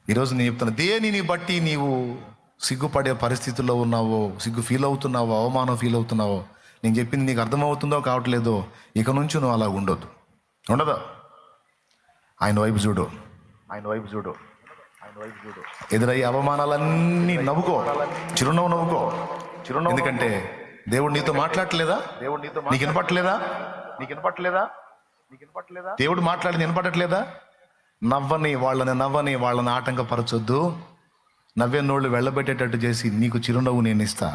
ఈరోజు నేను చెప్తున్నా, దేనిని బట్టి నీవు సిగ్గుపడే పరిస్థితుల్లో ఉన్నావో, సిగ్గు ఫీల్ అవుతున్నావో, అవమానం ఫీల్ అవుతున్నావో, నేను చెప్పింది నీకు అర్థమవుతుందో కావట్లేదో, ఇక నుంచి నువ్వు అలా ఉండొద్దు. ఉండదా? ఆయన వైపు చూడు, ఆయన వైపు చూడు, ఆయన వైపు చూడు. ఎదురయ్యే అవమానాలన్నీ నవ్వుకో, చిరునవ్వు నవ్వుకో. ఎందుకంటే దేవుడు నీతో మాట్లాడట్లేదా? దేవుడు నీతో నీకు వినపట్లేదా? నీకు వినపట్లేదా? నీకు వినపట్లేదా? దేవుడు మాట్లాడి వినపడట్లేదా? నవ్వని వాళ్ళని ఆటంకపరచొద్దు. నవ్వే నోళ్ళు వెళ్ళబెట్టేటట్టు చేసి నీకు చిరునవ్వు నేను ఇస్తా.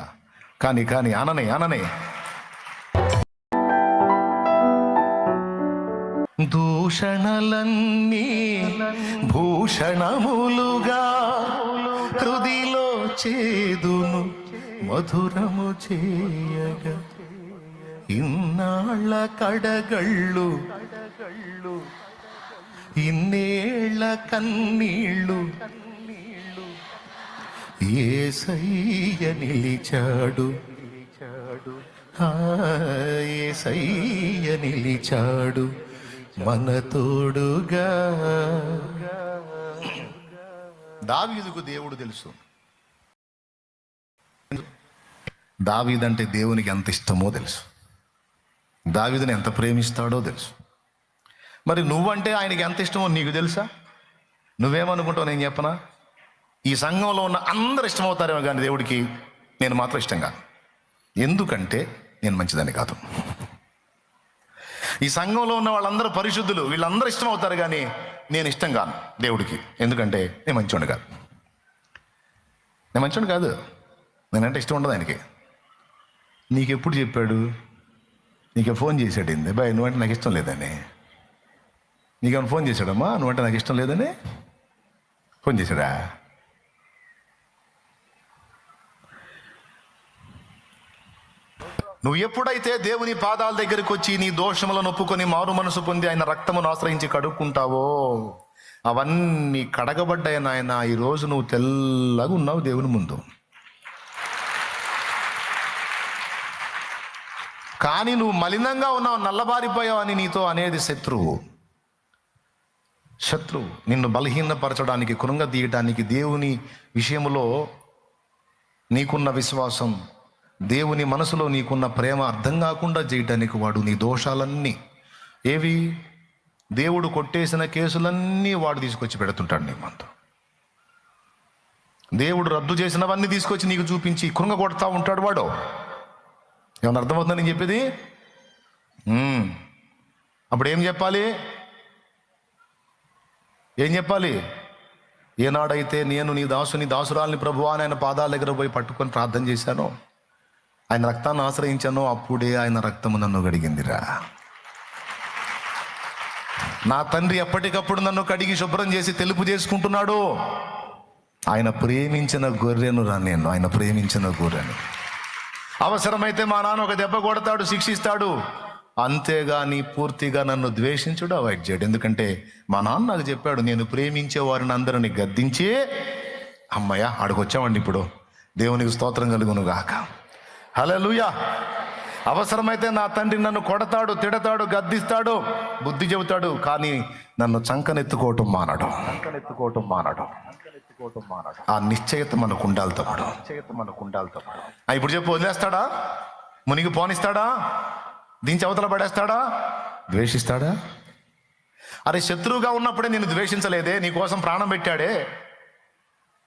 కానీ అననే దూషణలన్నీ భూషణములుగా హృదిలో చేదును మధురము చేయగా, ఇన్నాళ్ళ కడగళ్ళు ఇన్నేళ్ళ కన్నీళ్ళు యేసయ్య నిలిచాడు, యేసయ్య నిలిచాడు మన తోడుగా. దావీదుకు దేవుడు తెలుసు. దావీదంటే దేవునికి ఎంత ఇష్టమో తెలుసు. దావీదుని ఎంత ప్రేమిస్తాడో తెలుసు. మరి నువ్వంటే ఆయనకి ఎంత ఇష్టమో నీకు తెలుసా? నువ్వేమనుకుంటావు నేను చెప్పనా? ఈ సంఘంలో ఉన్న అందరు ఇష్టమవుతారేమో కానీ దేవుడికి నేను మాత్రం ఇష్టం కాదు. ఎందుకంటే నేను మంచిదని కాదు. ఈ సంఘంలో ఉన్న వాళ్ళందరూ పరిశుద్ధులు, వీళ్ళందరూ ఇష్టం అవుతారు కానీ నేను ఇష్టం కాను దేవుడికి. ఎందుకంటే నేను మంచోడు కాదు. నేను మంచోడు కాదు. నేనంటే ఇష్టం ఉండదు ఆయనకి. నీకెప్పుడు చెప్పాడు? నీకే ఫోన్ చేశాడు ఏంది బాయ్ నువ్వంటే నాకు ఇష్టం లేదని? నీకేమైనా ఫోన్ చేశాడమ్మా నువ్వంటే నాకు ఇష్టం లేదని? ఫోన్ చేశాడా? నువ్వు ఎప్పుడైతే దేవుని పాదాల దగ్గరికి వచ్చి నీ దోషములను ఒప్పుకొని మారు మనసు పొంది ఆయన రక్తమును ఆశ్రయించి కడుక్కుంటావో, అవన్నీ కడగబడ్డాయి నాయన. ఈరోజు నువ్వు తెల్లగా ఉన్నావు దేవుని ముందు. కానీ నువ్వు మలినంగా ఉన్నావు, నల్లబారిపోయావు అని నీతో అనేది శత్రువు. నిన్ను బలహీనపరచడానికి, కృంగదీయటానికి, దేవుని విషయంలో నీకున్న విశ్వాసం, దేవుని మనసులో నీకున్న ప్రేమ అర్థం కాకుండా చేయటానికి వాడు నీ దోషాలన్నీ, ఏవి దేవుడు కొట్టేసిన కేసులన్నీ వాడు తీసుకొచ్చి పెడుతుంటాడు నీ ముందు. దేవుడు రద్దు చేసినవన్నీ తీసుకొచ్చి నీకు చూపించి కృంగ కొడతా ఉంటాడు వాడు. ఏమన్నా అర్థమవుతుందని నేను చెప్పేది? అప్పుడు ఏం చెప్పాలి? ఏం చెప్పాలి? ఏనాడైతే నేను నీ దాసురాల్ని ప్రభువా అని ఆయన పాదాల దగ్గర పోయి పట్టుకొని ప్రార్థన చేశానో, ఆయన రక్తాన్ని ఆశ్రయించానో, అప్పుడే ఆయన రక్తము నన్ను కడిగిందిరా. నా తండ్రి ఎప్పటికప్పుడు నన్ను కడిగి శుభ్రం చేసి తెలుపు చేసుకుంటున్నాడు. ఆయన ప్రేమించిన గొర్రెను రా నేను, ఆయన ప్రేమించిన గొర్రెను. అవసరమైతే మా నాన్న ఒక దెబ్బ కొడతాడు, శిక్షిస్తాడు, అంతేగాని పూర్తిగా నన్ను ద్వేషించుడు అవాయిడ్ చేయడు. ఎందుకంటే మా నాన్న నాకు చెప్పాడు, నేను ప్రేమించే వారిని అందరిని గద్దించి, అమ్మయ్య ఆడికొచ్చామండి ఇప్పుడు, దేవునికి స్తోత్రం కలుగును గాక. హల్లెలూయా. అవసరమైతే నా తండ్రి నన్ను కొడతాడు, తిడతాడు, గద్దిస్తాడు, బుద్ధి చెబుతాడు, కానీ నన్ను చంకనెత్తుకోవటం మానడు. ఆ నిశ్చయత మనకు ఉండాలి తమ్ముడు. ఇప్పుడు చెప్పు, వదిలేస్తాడా? మునిగి పోనిస్తాడా? దించి అవతల పడేస్తాడా? ద్వేషిస్తాడా? అరే శత్రువుగా ఉన్నప్పుడే నేను ద్వేషించలేదే, నీకోసం ప్రాణం పెట్టాడే.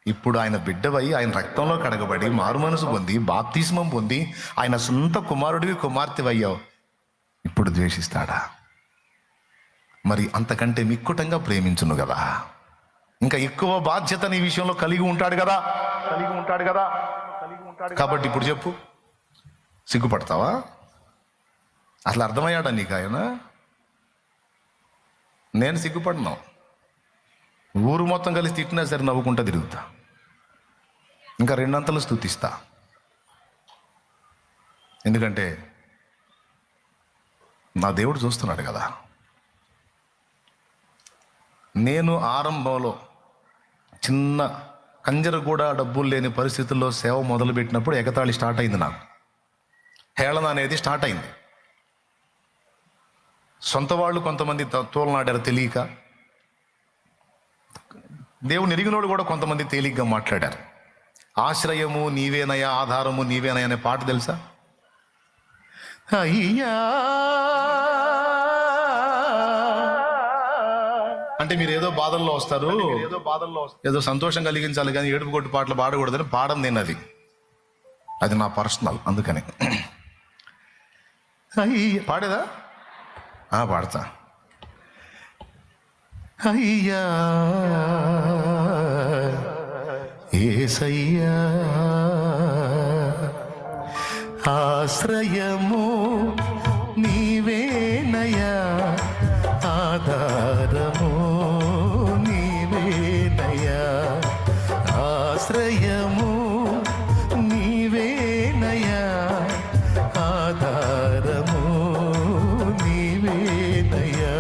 ఇప్పుడు ఆయన బిడ్డవై, ఆయన రక్తంలో కడగబడి, మారు మనసు పొంది, బాప్తిస్మం పొంది, ఆయన సొంత కుమారుడివి, కుమార్తెవయ్యావు, ఇప్పుడు ద్వేషిస్తాడా? మరి అంతకంటే మిక్కుటంగా ప్రేమించును కదా, ఇంకా ఎక్కువ బాధ్యత నీ విషయంలో కలిగి ఉంటాడు కదా. కాబట్టి ఇప్పుడు చెప్పు, సిగ్గుపడతావా? అసలు అర్థమయ్యాడా నీకు ఆయన? నేను సిగ్గుపడినా, ఊరు మొత్తం కలిసి తిట్టినా సరే నవ్వుకుంటా తిరుగుతా, ఇంకా రెండంతలు స్తుతిస్తా. ఎందుకంటే నా దేవుడు చూస్తున్నాడు కదా. నేను ఆరంభంలో చిన్న కంజర కూడా డబ్బులు లేని పరిస్థితుల్లో సేవ మొదలుపెట్టినప్పుడు ఎగతాళి స్టార్ట్ అయింది. నాకు హేళన అనేది స్టార్ట్ అయింది. సొంత వాళ్ళు కొంతమంది తోలనాడారు తెలియక. దేవుని ఎరిగినోడు కూడా కొంతమంది తేలిగ్గా మాట్లాడారు. ఆశ్రయము నీవేనయా, ఆధారము నీవేనయా అనే పాట తెలుసా? అయ్యా అంటే మీరు ఏదో బాధల్లో వస్తారు, ఏదో సంతోషం కలిగించాలి కానీ ఏడుపు కొట్టు పాటలు పాడకూడదని పాడం నేను, అది నా పర్సనల్. అందుకని పాడేదా? పాడతా. అయ్యా యేసయ్యా ఆశ్రయము నీవేనయా, ఆధారము నీవేనయా, ఆశ్రయము నీవేనయా, ఆధారము నీవేనయా,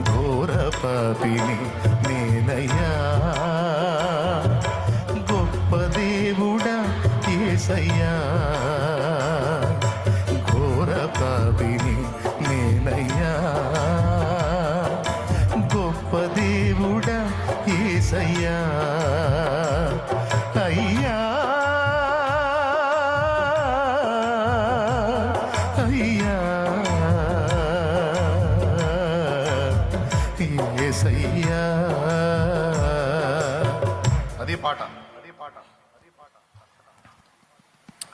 ఘోర పాపిని నేనయ్యా, గొప్ప దేవుడా యేసయ్యా, ఘోర పాపిని నేనయ్యా, గొప్ప దేవుడా యేసయ్యా, అయ్యా అయ్యా యేసయ్యా. అది పాట.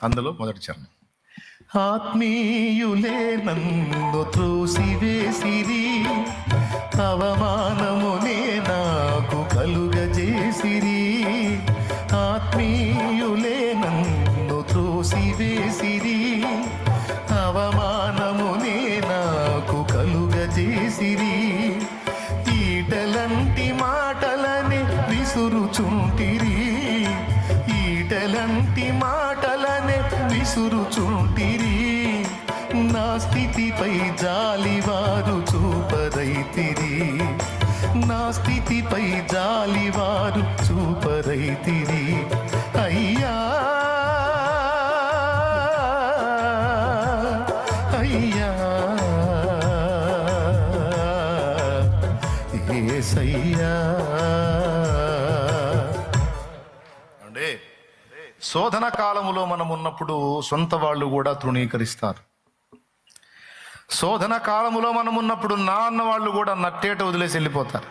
అందులో మొదటి చరణం. ఆత్మీయులే నన్ను త్రోసివేసిరి, అవమానమునే నాకు కలుగజేసిరి, ఆత్మీయులే నన్ను త్రోసివేసిరి, అవమానమునే నాకు కలుగజేసిరి, ఈటలంటి మాటలనే విసురుచుంటిరి, ఈటలంటి మాటలనే విసురుచుంటిరి, నా స్థితిపై జాలివారు చూపరైతిరి, నా స్థితిపై జాలివారు చూపరైతిరి, అయ్యా అయ్యా యేసయ్యా. అంటే శోధన కాలములో మనం ఉన్నప్పుడు సొంత వాళ్ళు కూడా తృణీకరిస్తారు. శోధన కాలములో మనం ఉన్నప్పుడు నాన్న వాళ్ళు కూడా నట్టేట వదిలేసి వెళ్ళిపోతారు.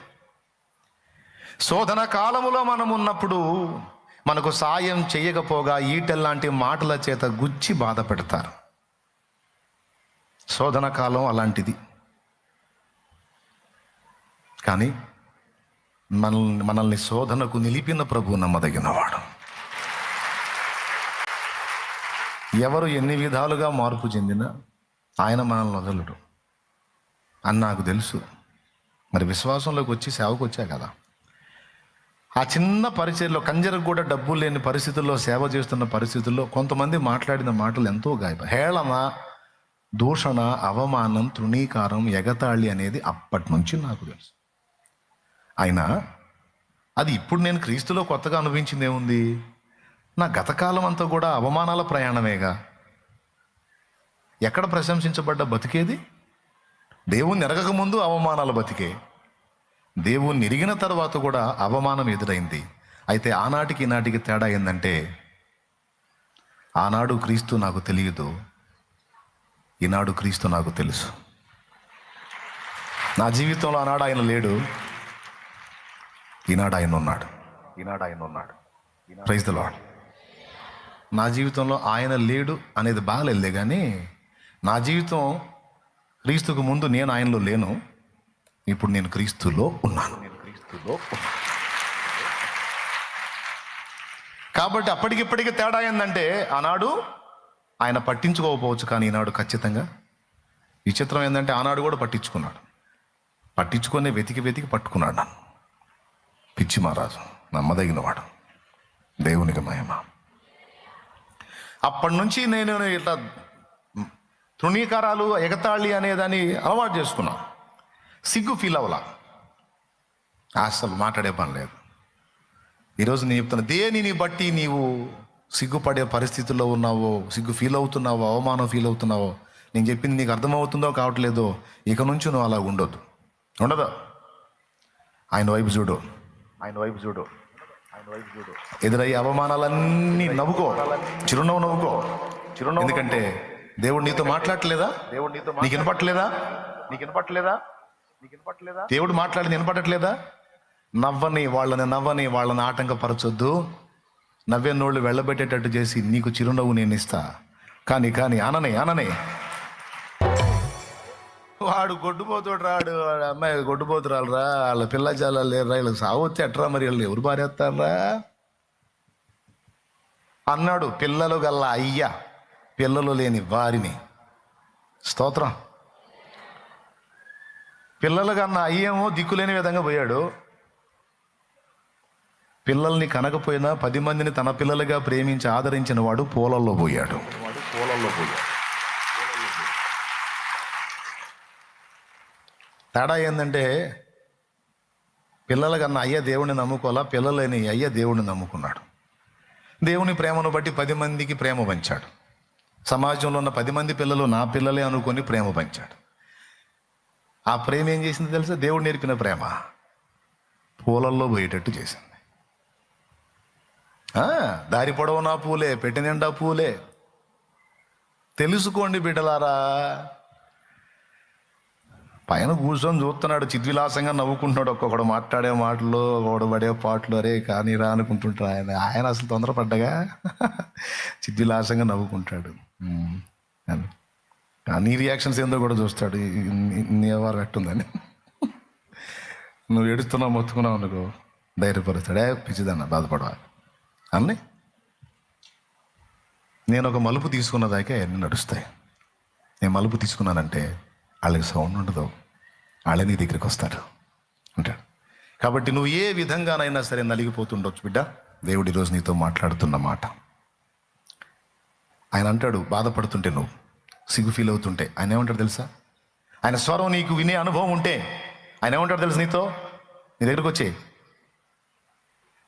శోధన కాలములో మనం ఉన్నప్పుడు మనకు సాయం చేయకపోగా ఈటెల్లాంటి మాటల చేత గుచ్చి బాధ పెడతారు. శోధన కాలం అలాంటిది. కానీ మనల్ని శోధనకు నిలిపిన ప్రభువు నమ్మదగినవాడు. ఎవరు ఎన్ని విధాలుగా మార్పు చెందినా ఆయన మనల్ని వదలడు అని నాకు తెలుసు. మరి విశ్వాసంలోకి వచ్చి సేవకు వచ్చా కదా, ఆ చిన్న పరిచయంలో కంజరకు కూడా డబ్బులు లేని పరిస్థితుల్లో సేవ చేస్తున్న పరిస్థితుల్లో కొంతమంది మాట్లాడిన మాటలు ఎంతో హేళన, దూషణ, అవమానం, తృణీకారం, ఎగతాళి అనేది అప్పటి నుంచి నాకు తెలుసు. అయినా అది ఇప్పుడు నేను క్రీస్తులో కొత్తగా అనుభవించింది ఏముంది? నా గతకాలం అంతా కూడా అవమానాల ప్రయాణమేగా. ఎక్కడ ప్రశంసించబడ్డ బతికేది? దేవుణ్ణి ఎరగక ముందు అవమానాల బతికే, దేవుణ్ణి ఎరిగిన తర్వాత కూడా అవమానం ఎదురైంది. అయితే ఆనాటికి ఈనాటికి తేడా ఏంటంటే, ఆనాడు క్రీస్తు నాకు తెలియదు, ఈనాడు క్రీస్తు నాకు తెలుసు. నా జీవితంలో ఆనాడు ఆయన లేడు, ఈనాడు ఆయన ఉన్నాడు. Praise the lord. నా జీవితంలో ఆయన లేడు అనేది బాగాలేదే, కానీ నా జీవితం క్రీస్తుకు ముందు నేను ఆయనలో లేను, ఇప్పుడు నేను క్రీస్తులో ఉన్నాను. కాబట్టి అప్పటికిప్పటికీ తేడా ఏంటంటే, ఆనాడు ఆయన పట్టించుకోకపోవచ్చు, కానీ ఈనాడు ఖచ్చితంగా. విచిత్రం ఏంటంటే ఆనాడు కూడా పట్టించుకొని వెతికి పట్టుకున్నాడు నన్ను. పిచ్చి మహారాజు, నమ్మదగినవాడు, దేవునికి మహిమ. అప్పటి నుంచి నేను ఇట్లా తృణీకారాలు, ఎగతాళి అనేదాన్ని అలవాటు చేసుకున్నా. సిగ్గు ఫీల్ అవ్వాల, అసలు మాట్లాడే పని లేదు. ఈరోజు నేను చెప్తున్నా, దేనిని బట్టి నీవు సిగ్గుపడే పరిస్థితుల్లో ఉన్నావో, సిగ్గు ఫీల్ అవుతున్నావో, అవమానం ఫీల్ అవుతున్నావో, నేను చెప్పింది నీకు అర్థమవుతుందో కావట్లేదో, ఇక నుంచి నువ్వు అలా ఉండొద్దు. ఉండదా? ఆయన వైపు చూడు, ఆయన వైపు చూడు. ఎదురయ్యే అవమానాలన్నీ నవ్వుకో, చిరునవ్వు నవ్వుకో. ఎందుకంటే దేవుడు నీతో మాట్లాడట్లేదా? నీకు వినపట్లేదా? దేవుడు మాట్లాడి వినపడట్లేదా? నవ్వని వాళ్ళని ఆటంకపరచొద్దు. నవ్వే నోళ్ళు వెళ్ళబెట్టేటట్టు చేసి నీకు చిరునవ్వు నేను ఇస్తా. కానీ అననే వాడు గొడ్డుపోతాడు రాడు, వాడు అమ్మాయి గొడ్డుపోతురాలు రా, వాళ్ళ పిల్ల చాలా లేరురా, వీళ్ళకి సావొస్తే ఎట్రా, మరి వీళ్ళు ఎవరు పారేస్తారా అన్నాడు. పిల్లలు గల్ల అయ్యా పిల్లలు లేని వారిని. స్తోత్రం. పిల్లలు కన్నా అయ్యేమో దిక్కులేని విధంగా పోయాడు. పిల్లల్ని కనకపోయినా 10 మందిని తన పిల్లలుగా ప్రేమించి ఆదరించిన వాడు పోలల్లో పోయాడు. తేడా ఏంటంటే పిల్లల కన్నా అయ్య దేవుడిని నమ్ముకోవాలా, పిల్లలేని అయ్య దేవుడిని నమ్ముకున్నాడు. దేవుని ప్రేమను బట్టి 10 మందికి ప్రేమ పంచాడు. సమాజంలో ఉన్న 10 మంది పిల్లలు నా పిల్లలే అనుకొని ప్రేమ పంచాడు. ఆ ప్రేమ ఏం చేసింది తెలుసా? దేవుడు నేర్పిన ప్రేమ పూలల్లో పోయేటట్టు చేసింది. దారి పొడవునా పూలే, పెట్టి నిండా పూలే. తెలుసుకోండి బిడ్డలారా. పైన కూర్చొని చూస్తున్నాడు, చిద్విలాసంగా నవ్వుకుంటున్నాడు. ఒక్కొక్కడు మాట్లాడే మాటలు, ఒకడు పడే పాటలు, అరే కానీ రా అనుకుంటుంటాడు. ఆయన అసలు తొందరపడ్డగా చిద్విలాసంగా నవ్వుకుంటాడు. నీ రియాక్షన్స్ ఏందో కూడా చూస్తాడు. నీ ఎవరు ఎట్టుందని నువ్వు ఏడుస్తున్నావు, మొత్తుకున్నావు అనుకో, ధైర్యపరుస్తాడే, పిచ్చిదన్న బాధపడవా అన్నీ. నేను ఒక మలుపు తీసుకున్నదాకే అన్నీ నడుస్తాయి. నేను మలుపు తీసుకున్నానంటే వాళ్ళకి సౌండ్ ఉండదు, వాళ్ళే నీ దగ్గరికి వస్తారు అంటాడు. కాబట్టి నువ్వు ఏ విధంగానైనా సరే నలిగిపోతుండొచ్చు బిడ్డ. దేవుడు ఈరోజు నీతో మాట్లాడుతున్న మాట. ఆయన అంటాడు, బాధపడుతుంటే, నువ్వు సిగ్గు ఫీల్ అవుతుంటే ఆయన ఏమంటాడు తెలుసా? ఆయన స్వరం నీకు వినే అనుభవం ఉంటే ఆయన ఏమంటాడు తెలుసా? నీ దగ్గరకు వచ్చి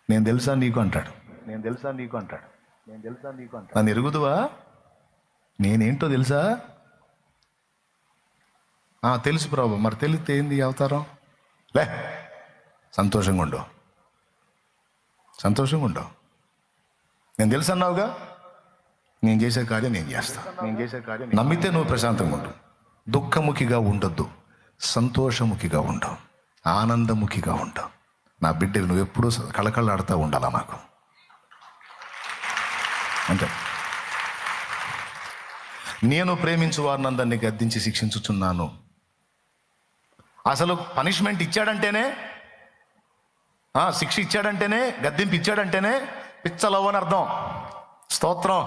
నేను తెలుసా నీకు అంటాడు. నన్ను ఎరుగుదువా? నేనేంటో తెలుసా? తెలుసు ప్రభు. మరి తెలిస్తే ఏంది అవతారం? లే, సంతోషంగా ఉండు. నేను తెలుసు అన్నావుగా, నేను చేసే కార్యం నేను చేస్తా. నమ్మితే నువ్వు ప్రశాంతంగా ఉండు. దుఃఖముఖిగా ఉండొద్దు, సంతోషముఖిగా ఉండు, ఆనందముఖిగా ఉండు. నా బిడ్డలు నువ్వు ఎప్పుడూ కళకళలాడుతూ ఉండాలా నాకు అంటే. నేను ప్రేమించు వారిని అందరినీ గద్దించి శిక్షించుచున్నాను. అసలు పనిష్మెంట్ ఇచ్చాడంటేనే, శిక్ష ఇచ్చాడంటేనే, గద్దింపు ఇచ్చాడంటేనే పిచ్చలవ్ అని అర్థం. స్తోత్రం.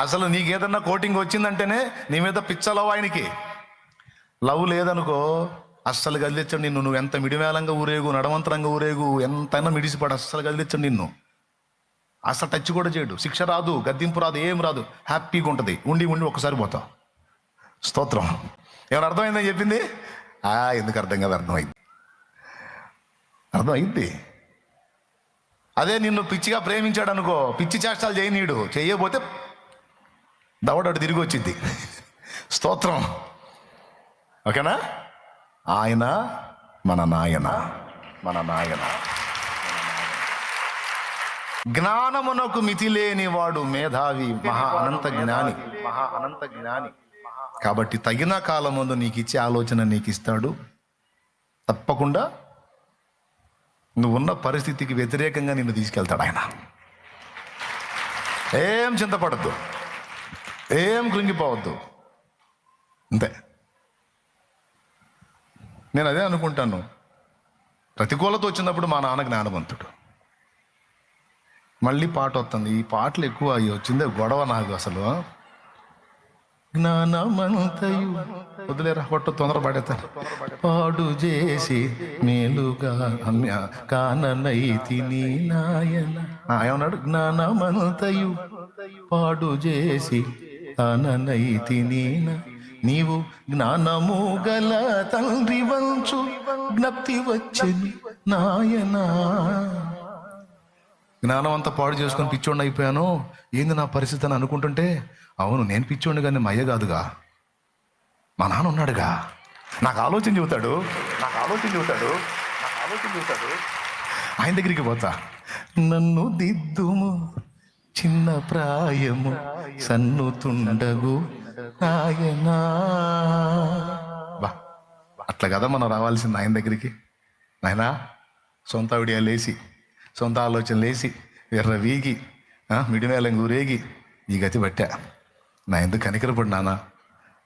అసలు నీకేదన్నా కోటింగ్ వచ్చిందంటేనే నీ మీద పిచ్చలవ్ ఆయనకి. లవ్ లేదనుకో అస్సలు గదిలించండి నిన్ను. నువ్వు ఎంత మిడిమేళంగా ఊరేగు, నడవంతరంగా ఊరేగు, ఎంతైనా మిడిసిపడు, అస్సలు గదిలించండి నిన్ను. అసలు టచ్ కూడా చేయడు. శిక్ష రాదు, గద్దింపు రాదు, ఏం రాదు. హ్యాపీగా ఉంటుంది. ఉండి ఒకసారి పోతావు. స్తోత్రం. ఏమైనా అర్థమైందని చెప్పింది? ఎందుకు అర్థం కదా? అర్థమైంది. అదే నిన్ను పిచ్చిగా ప్రేమించాడు అనుకో, పిచ్చి చేష్టాలు చేయనీడు. చేయకపోతే దవడడు తిరిగి వచ్చింది. స్తోత్రం. ఓకేనా? ఆయన మన నాయన. జ్ఞానమునకు మితి లేని వాడు మేధావి, మహా అనంత జ్ఞాని. కాబట్టి తగిన కాలం ముందు నీకు ఇచ్చే ఆలోచన నీకు ఇస్తాడు. తప్పకుండా నువ్వున్న పరిస్థితికి వ్యతిరేకంగా నిన్ను తీసుకెళ్తాడు ఆయన. ఏం చింతపడద్దు, ఏం కృంగిపోవద్దు. అంతే. నేను అదే అనుకుంటాను. ప్రతికూలత వచ్చినప్పుడు మా నాన్న జ్ఞానవంతుడు. మళ్ళీ పాట వస్తుంది. ఈ పాటలు ఎక్కువ వచ్చిందే గొడవ నాకు అసలు. జ్ఞానమంతయు వదిలేరా, పట్టు తొందర పడేస్తాను. పాడు చేసి మేలుగా కాననైతి నీ నాయన. ఏమన్నాడు? జ్ఞానమంతయు పాడు చేసి కాననైతి నీవు జ్ఞానము గల తండ్రి వంచు జ్ఞప్తి వచ్చి నాయనా. జ్ఞానం అంతా పాడు చేసుకొని పిచ్చోడిని అయిపోయాను, ఏంది నా పరిస్థితి అని అనుకుంటుంటే, అవును నేను పిచ్చోడిని కానీ మా అయ్య కాదుగా, మా నాన్న ఉన్నాడుగా. నాకు ఆలోచన చెబుతాడు. ఆయన దగ్గరికి పోతా. నన్ను దిద్దుము చిన్న ప్రాయము సన్నుతుండగు ఆయనా. బా, అట్లా కదా మనం రావాల్సింది ఆయన దగ్గరికి. నాయనా, సొంత ఐడియా లేసి, సొంత ఆలోచన లేసి, ఎర్ర వీగి, మిడిమేళం ఊరేగి ఈ గతి పట్టా. నా ఎందుకు కనికరపడు నానా,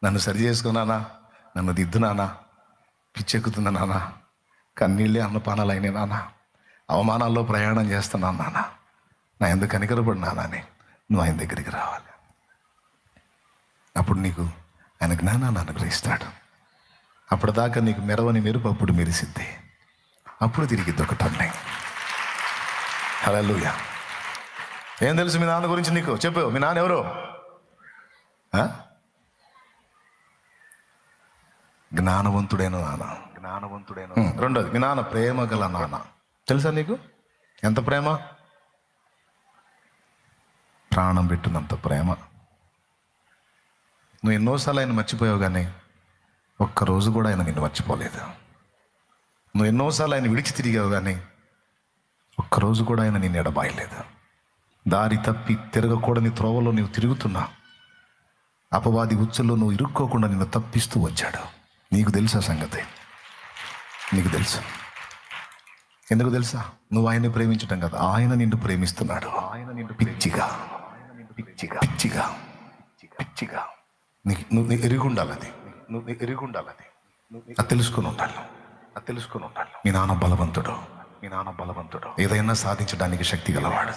నన్ను సరి చేసుకున్నానా, నన్ను దిద్దునానా, పిచ్చెక్కుతున్నా నానా, కన్నీళ్ళే అన్నపానాలు అయినాయి నానా, అవమానాల్లో ప్రయాణం చేస్తున్నాను నానా, నా ఎందుకు కనికరపడు నానా అని నువ్వు ఆయన దగ్గరికి రావాలి. అప్పుడు నీకు ఆయన జ్ఞానాన్ని అనుగ్రహిస్తాడు. అప్పటిదాకా నీకు మెరవని మెరుపు అప్పుడు మెరిసిద్ది. అప్పుడు తిరిగిద్ది ఒక టన్నే. హల్లెలూయా. ఏం తెలుసు మీ నాన్న గురించి నీకు? చెప్పు, మీ నాన్న ఎవరు? జ్ఞానవంతుడైన నాన్న. రెండోది, మీ నాన్న ప్రేమ గల నాన్న. తెలుసా నీకు ఎంత ప్రేమ? ప్రాణం పెట్టినంత ప్రేమ. నువ్వు ఎన్నోసార్లు ఆయన మర్చిపోయావు, కానీ ఒక్కరోజు కూడా ఆయన నిన్ను మర్చిపోలేదు. నువ్వు ఎన్నోసార్లు ఆయన విడిచి తిరిగావు, కానీ ఒక్కరోజు కూడా ఆయన నిన్ను ఎడబాయలేదు. దారి తప్పి తిరగకూడని త్రోవలో నువ్వు తిరుగుతున్నా అపవాది ఉచ్చుల్లో నువ్వు ఇరుక్కోకుండా నిన్ను తప్పిస్తూ వచ్చాడు. నీకు తెలుసా సంగతి? నీకు తెలుసు. ఎందుకు తెలుసా? నువ్వు ఆయన్ని ప్రేమించటం కదా, ఆయన నిన్ను ప్రేమిస్తున్నాడు. ఆయన నిన్ను పిచ్చిగా పిచ్చిగా పిచ్చిగా పిచ్చిగా నువ్వు ఎరిగి ఉండాలి. అది నువ్వు ఎరిగి ఉండాలి. అది తెలుసుకుని ఉండాలి. మీ నాన్న బలవంతుడు. ఏదైనా సాధించడానికి శక్తి గలవాడు.